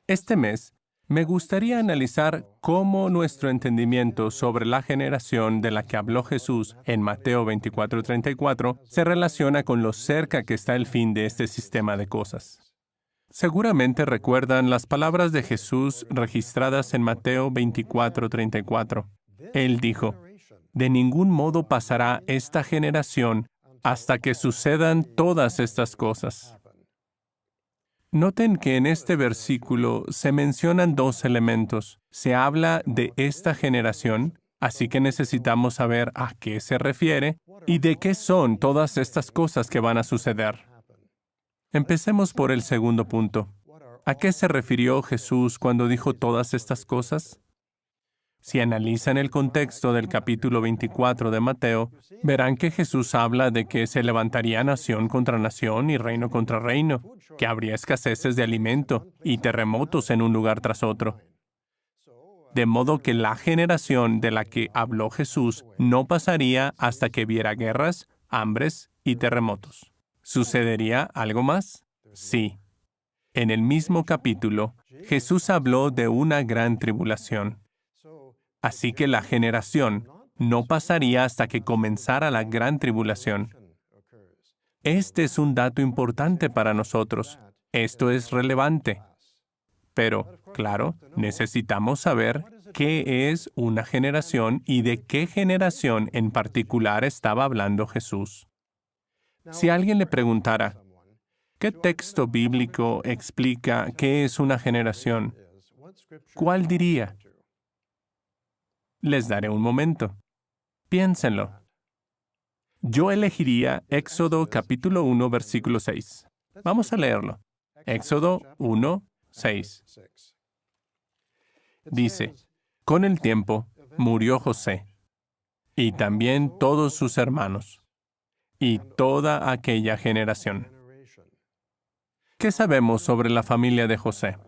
Este mes, me gustaría analizar cómo nuestro entendimiento sobre la generación de la que habló Jesús en Mateo 24:34 se relaciona con lo cerca que está el fin de este sistema de cosas. Seguramente recuerdan las palabras de Jesús registradas en Mateo 24:34. Él dijo, «De ningún modo pasará esta generación hasta que sucedan todas estas cosas». Noten que en este versículo se mencionan dos elementos. Se habla de esta generación, así que necesitamos saber a qué se refiere y de qué son todas estas cosas que van a suceder. Empecemos por el segundo punto. ¿A qué se refirió Jesús cuando dijo todas estas cosas? Si analizan el contexto del capítulo 24 de Mateo, verán que Jesús habla de que se levantaría nación contra nación y reino contra reino, que habría escaseces de alimento y terremotos en un lugar tras otro. De modo que la generación de la que habló Jesús no pasaría hasta que viera guerras, hambres y terremotos. ¿Sucedería algo más? Sí. En el mismo capítulo, Jesús habló de una gran tribulación. Así que la generación no pasaría hasta que comenzara la gran tribulación. Este es un dato importante para nosotros. Esto es relevante. Pero, claro, necesitamos saber qué es una generación y de qué generación en particular estaba hablando Jesús. Si alguien le preguntara, ¿qué texto bíblico explica qué es una generación? ¿Cuál diría? Les daré un momento. Piénsenlo. Yo elegiría Éxodo capítulo 1, versículo 6. Vamos a leerlo. Éxodo 1, 6. Dice, «Con el tiempo murió José, y también todos sus hermanos, y toda aquella generación». ¿Qué sabemos sobre la familia de José?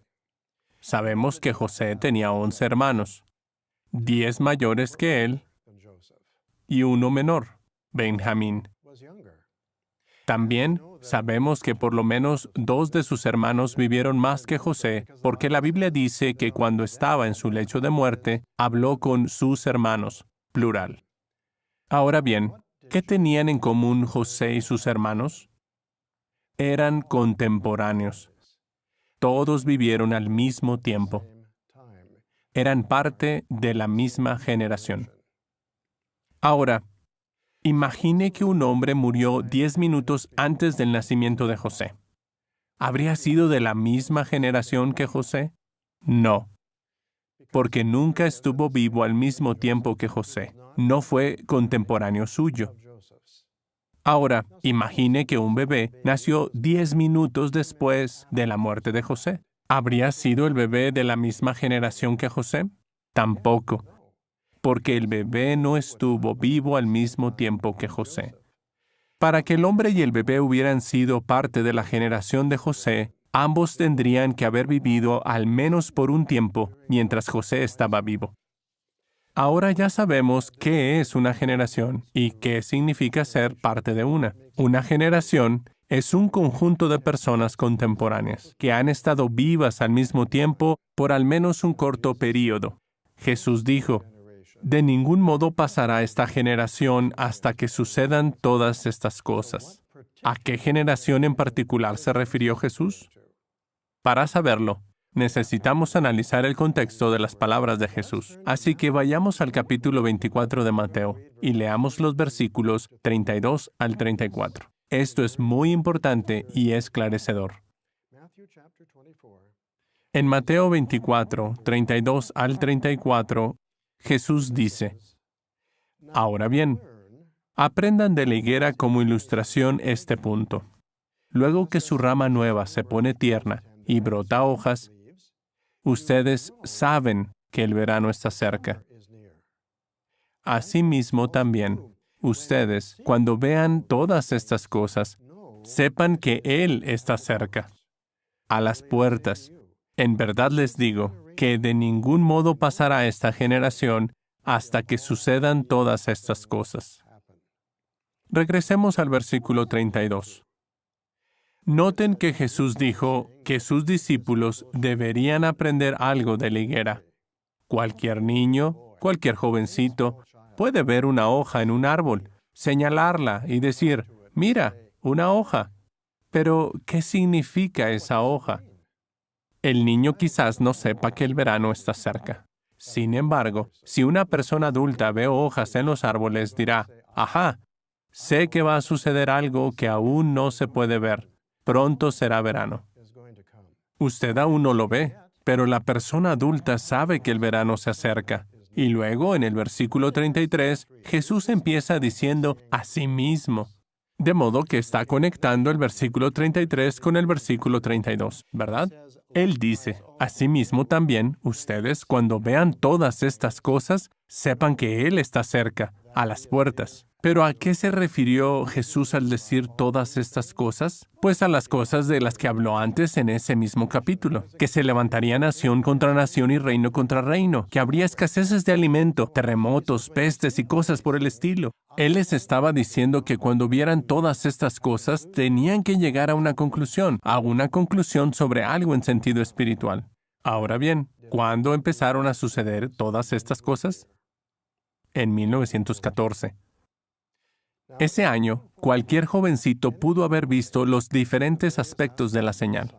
Sabemos que José tenía 11 hermanos, 10 mayores que él y uno menor, Benjamín. También sabemos que por lo menos 2 de sus hermanos vivieron más que José, porque la Biblia dice que cuando estaba en su lecho de muerte, habló con sus hermanos, plural. Ahora bien, ¿qué tenían en común José y sus hermanos? Eran contemporáneos. Todos vivieron al mismo tiempo. Eran parte de la misma generación. Ahora, imagine que un hombre murió 10 minutos antes del nacimiento de José. ¿Habría sido de la misma generación que José? No, porque nunca estuvo vivo al mismo tiempo que José. No fue contemporáneo suyo. Ahora, imagine que un bebé nació 10 minutos después de la muerte de José. ¿Habría sido el bebé de la misma generación que José? Tampoco, porque el bebé no estuvo vivo al mismo tiempo que José. Para que el hombre y el bebé hubieran sido parte de la generación de José, ambos tendrían que haber vivido al menos por un tiempo mientras José estaba vivo. Ahora ya sabemos qué es una generación y qué significa ser parte de una. Una generación es un conjunto de personas contemporáneas que han estado vivas al mismo tiempo por al menos un corto período. Jesús dijo, «De ningún modo pasará esta generación hasta que sucedan todas estas cosas». ¿A qué generación en particular se refirió Jesús? Para saberlo, necesitamos analizar el contexto de las palabras de Jesús. Así que vayamos al capítulo 24 de Mateo y leamos los versículos 32 al 34. Esto es muy importante y esclarecedor. En Mateo 24, 32 al 34, Jesús dice, «Ahora bien, aprendan de la higuera como ilustración este punto. Luego que su rama nueva se pone tierna y brota hojas, ustedes saben que el verano está cerca. Asimismo también, ustedes, cuando vean todas estas cosas, sepan que Él está cerca, a las puertas. En verdad les digo que de ningún modo pasará esta generación hasta que sucedan todas estas cosas». Regresemos al versículo 32. Noten que Jesús dijo que sus discípulos deberían aprender algo de la higuera. Cualquier niño, cualquier jovencito, puede ver una hoja en un árbol, señalarla y decir, mira, una hoja. Pero, ¿qué significa esa hoja? El niño quizás no sepa que el verano está cerca. Sin embargo, si una persona adulta ve hojas en los árboles, dirá, ajá, sé que va a suceder algo que aún no se puede ver. Pronto será verano. Usted aún no lo ve, pero la persona adulta sabe que el verano se acerca. Y luego, en el versículo 33, Jesús empieza diciendo a sí mismo. De modo que está conectando el versículo 33 con el versículo 32, ¿verdad? Él dice, asimismo también, ustedes, cuando vean todas estas cosas, sepan que Él está cerca, a las puertas. ¿Pero a qué se refirió Jesús al decir todas estas cosas? Pues a las cosas de las que habló antes en ese mismo capítulo, que se levantaría nación contra nación y reino contra reino, que habría escaseces de alimento, terremotos, pestes y cosas por el estilo. Él les estaba diciendo que cuando vieran todas estas cosas, tenían que llegar a una conclusión sobre algo en sentido espiritual. Ahora bien, ¿cuándo empezaron a suceder todas estas cosas? En 1914. Ese año, cualquier jovencito pudo haber visto los diferentes aspectos de la señal.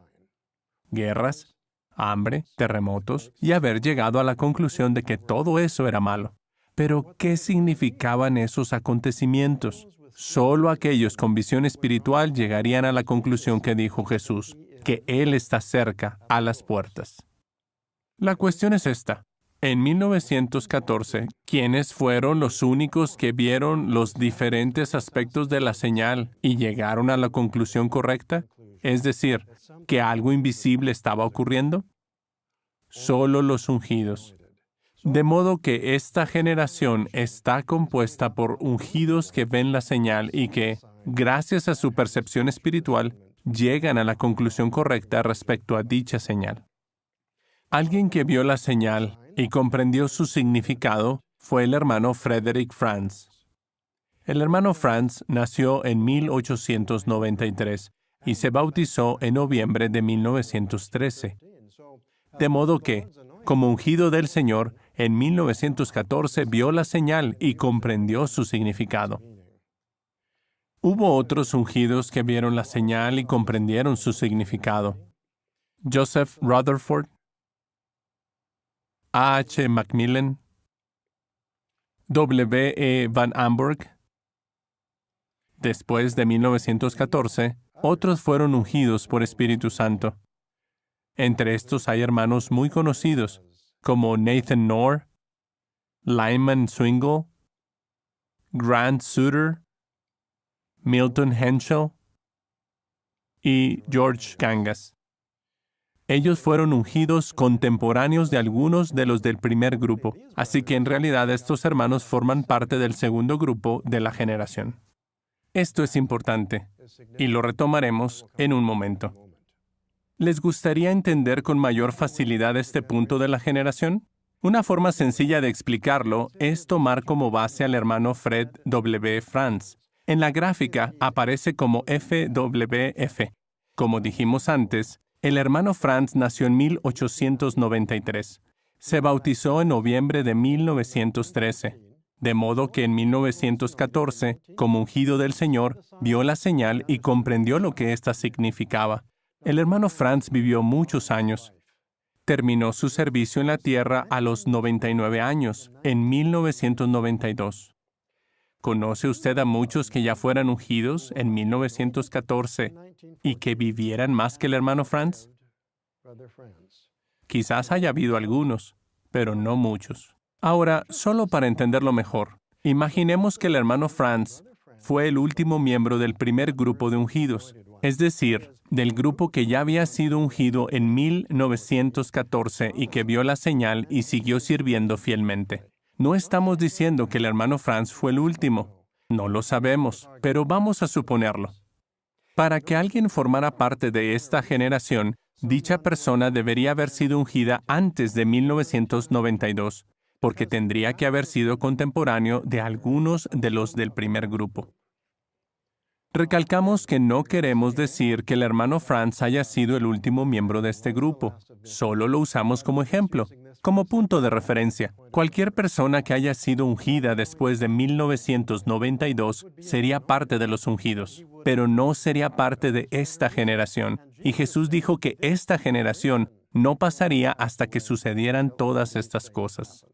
Guerras, hambre, terremotos, y haber llegado a la conclusión de que todo eso era malo. Pero, ¿qué significaban esos acontecimientos? Solo aquellos con visión espiritual llegarían a la conclusión que dijo Jesús, que Él está cerca, a las puertas. La cuestión es esta. En 1914, ¿quiénes fueron los únicos que vieron los diferentes aspectos de la señal y llegaron a la conclusión correcta? Es decir, que algo invisible estaba ocurriendo. Solo los ungidos. De modo que esta generación está compuesta por ungidos que ven la señal y que, gracias a su percepción espiritual, llegan a la conclusión correcta respecto a dicha señal. Alguien que vio la señal y comprendió su significado fue el hermano Frederick Franz. El hermano Franz nació en 1893 y se bautizó en noviembre de 1913. De modo que, como ungido del Señor, en 1914 vio la señal y comprendió su significado. Hubo otros ungidos que vieron la señal y comprendieron su significado. Joseph Rutherford, A. H. Macmillan, W. E. Van Amburg. Después de 1914, otros fueron ungidos por Espíritu Santo. Entre estos hay hermanos muy conocidos, como Nathan Knorr, Lyman Swingle, Grant Suter, Milton Henschel y George Gangas. Ellos fueron ungidos contemporáneos de algunos de los del primer grupo, así que en realidad estos hermanos forman parte del segundo grupo de la generación. Esto es importante, y lo retomaremos en un momento. ¿Les gustaría entender con mayor facilidad este punto de la generación? Una forma sencilla de explicarlo es tomar como base al hermano Fred W. Franz. En la gráfica aparece como FWF. Como dijimos antes, el hermano Franz nació en 1893. Se bautizó en noviembre de 1913. De modo que en 1914, como ungido del Señor, vio la señal y comprendió lo que ésta significaba. El hermano Franz vivió muchos años. Terminó su servicio en la tierra a los 99 años, en 1992. ¿Conoce usted a muchos que ya fueran ungidos en 1914 y que vivieran más que el hermano Franz? Quizás haya habido algunos, pero no muchos. Ahora, solo para entenderlo mejor, imaginemos que el hermano Franz fue el último miembro del primer grupo de ungidos, es decir, del grupo que ya había sido ungido en 1914 y que vio la señal y siguió sirviendo fielmente. No estamos diciendo que el hermano Franz fue el último. No lo sabemos, pero vamos a suponerlo. Para que alguien formara parte de esta generación, dicha persona debería haber sido ungida antes de 1992, porque tendría que haber sido contemporáneo de algunos de los del primer grupo. Recalcamos que no queremos decir que el hermano Franz haya sido el último miembro de este grupo. Solo lo usamos como ejemplo, como punto de referencia. Cualquier persona que haya sido ungida después de 1992 sería parte de los ungidos, pero no sería parte de esta generación. Y Jesús dijo que esta generación no pasaría hasta que sucedieran todas estas cosas.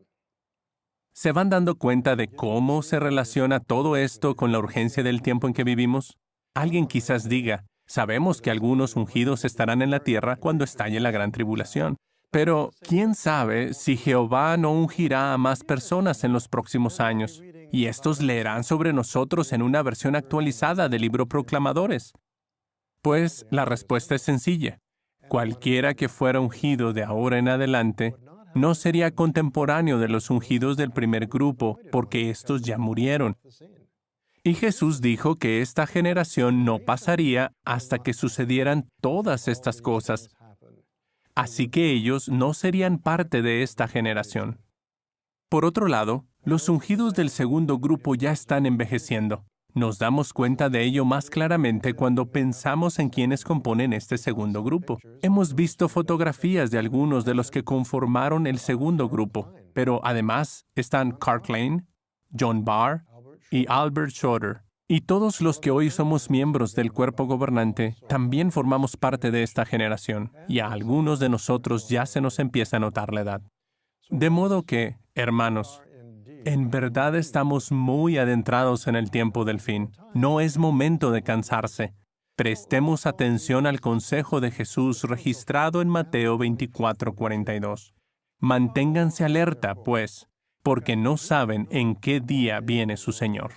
¿Se van dando cuenta de cómo se relaciona todo esto con la urgencia del tiempo en que vivimos? Alguien quizás diga, sabemos que algunos ungidos estarán en la tierra cuando estalle la gran tribulación. Pero, ¿quién sabe si Jehová no ungirá a más personas en los próximos años? Y estos leerán sobre nosotros en una versión actualizada del libro Proclamadores. Pues, la respuesta es sencilla. Cualquiera que fuera ungido de ahora en adelante no sería contemporáneo de los ungidos del primer grupo, porque estos ya murieron. Y Jesús dijo que esta generación no pasaría hasta que sucedieran todas estas cosas. Así que ellos no serían parte de esta generación. Por otro lado, los ungidos del segundo grupo ya están envejeciendo. Nos damos cuenta de ello más claramente cuando pensamos en quienes componen este segundo grupo. Hemos visto fotografías de algunos de los que conformaron el segundo grupo, pero además están Clark Lane, John Barr y Albert Schroeder. Y todos los que hoy somos miembros del cuerpo gobernante también formamos parte de esta generación, y a algunos de nosotros ya se nos empieza a notar la edad. De modo que, hermanos, en verdad estamos muy adentrados en el tiempo del fin. No es momento de cansarse. Prestemos atención al consejo de Jesús registrado en Mateo 24:42. Manténganse alerta, pues, porque no saben en qué día viene su Señor.